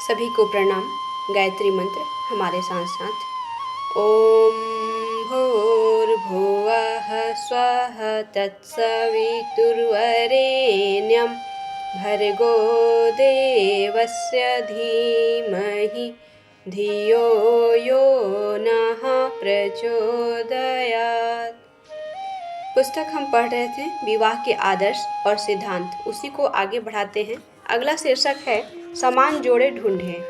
सभी को प्रणाम। गायत्री मंत्र हमारे साथ साथ। ओम भूर्भुवः स्वः तत्सवितुर्वरेण्यं भर्गो देवस्य धीमहि धियो यो नः प्रचोदयात्। पुस्तक हम पढ़ रहे थे विवाह के आदर्श और सिद्धांत, उसी को आगे बढ़ाते हैं। अगला शीर्षक है समान जोड़े ढूंढें।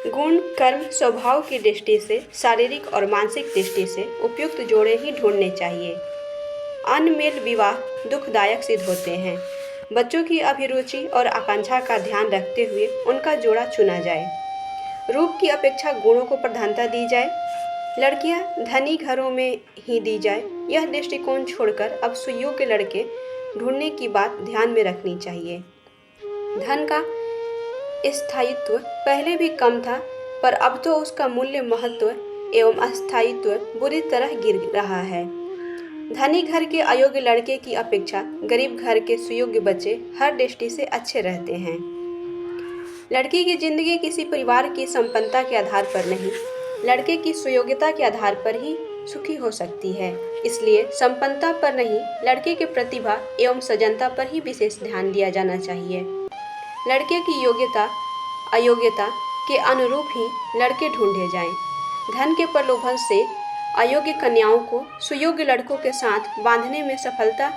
गुण, कर्म, स्वभाव की दृष्टि से, शारीरिक और मानसिक दृष्टि से उपयुक्त जोड़े ही ढूंढने चाहिए। अनमेल विवाह दुखदायक सिद्ध होते हैं। बच्चों की अभिरुचि और आकांक्षा का ध्यान रखते हुए उनका जोड़ा चुना जाए। रूप की अपेक्षा गुणों को प्रधानता दी जाए। लड़कियां धनी घरों में ही दी जाए, यह दृष्टिकोण छोड़कर अब सुयोग्य लड़के ढूंढने की बात ध्यान में रखनी चाहिए। धन का स्थायित्व पहले भी कम था, पर अब तो उसका मूल्य, महत्व एवं स्थायित्व बुरी तरह गिर रहा है। धनी घर के अयोग्य लड़के की अपेक्षा गरीब घर के सुयोग्य बच्चे हर दृष्टि से अच्छे रहते हैं। लड़की की जिंदगी किसी परिवार की संपन्नता के आधार पर नहीं, लड़के की सुयोग्यता के आधार पर ही सुखी हो सकती है। इसलिए संपन्नता पर नहीं, लड़के के प्रतिभा एवं सजनता पर ही विशेष ध्यान दिया जाना चाहिए। लड़के की योग्यता अयोग्यता के अनुरूप ही लड़के ढूंढे जाएं। धन के प्रलोभन से अयोग्य कन्याओं को सुयोग्य लड़कों के साथ बांधने में सफलता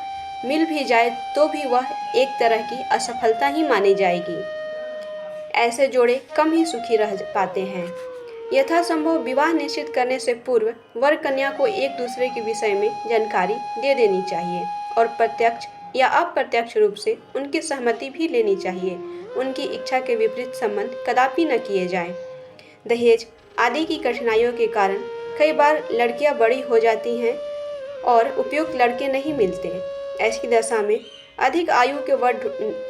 मिल भी जाए तो भी वह एक तरह की असफलता ही मानी जाएगी। ऐसे जोड़े कम ही सुखी रह पाते हैं। यथासंभव विवाह निश्चित करने से पूर्व वर कन्या को एक दूसरे के विषय में जानकारी दे देनी चाहिए और प्रत्यक्ष या अप्रत्यक्ष रूप से उनकी सहमति भी लेनी चाहिए। उनकी इच्छा के विपरीत संबंध कदापि न किए जाएं। दहेज आदि की कठिनाइयों के कारण कई बार लड़कियां बड़ी हो जाती हैं और उपयुक्त लड़के नहीं मिलते। ऐसी दशा में अधिक आयु के वर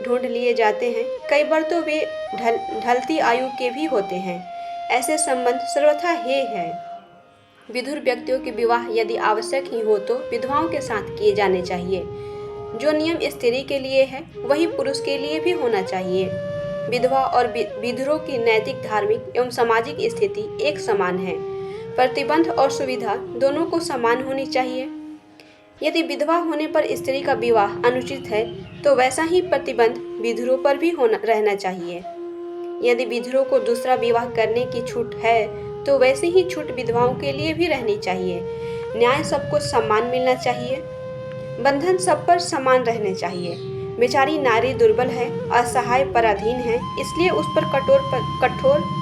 ढूंढ लिए जाते हैं। कई बार तो वे ढलती आयु के भी होते हैं। ऐसे संबंध सर्वथा हेय है। विधुर व्यक्तियों के विवाह यदि आवश्यक ही हो तो विधवाओं के साथ किए जाने चाहिए। जो नियम स्त्री के लिए है वही पुरुष के लिए भी होना चाहिए। विधवा और विधुरों की नैतिक, धार्मिक एवं सामाजिक स्थिति एक समान है। प्रतिबंध और सुविधा दोनों को समान होनी चाहिए। यदि विधवा होने पर स्त्री का विवाह अनुचित है तो वैसा ही प्रतिबंध विधुरों पर भी रहना चाहिए। यदि विधुरों को दूसरा विवाह करने की छूट है तो वैसे ही छूट विधवाओं के लिए भी रहनी चाहिए। न्याय सबको समान मिलना चाहिए। बंधन सब पर समान रहने चाहिए। बेचारी नारी दुर्बल है, असहाय, पराधीन है, इसलिए उस पर कठोर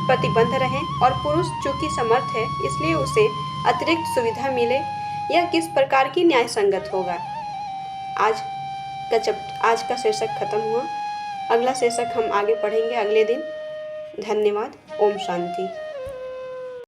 प्रतिबंध रहें और पुरुष चूंकि समर्थ है इसलिए उसे अतिरिक्त सुविधा मिले। यह किस प्रकार की न्याय संगत होगा। आज का शीर्षक खत्म हुआ। अगला शीर्षक हम आगे पढ़ेंगे अगले दिन। धन्यवाद। ओम शांति।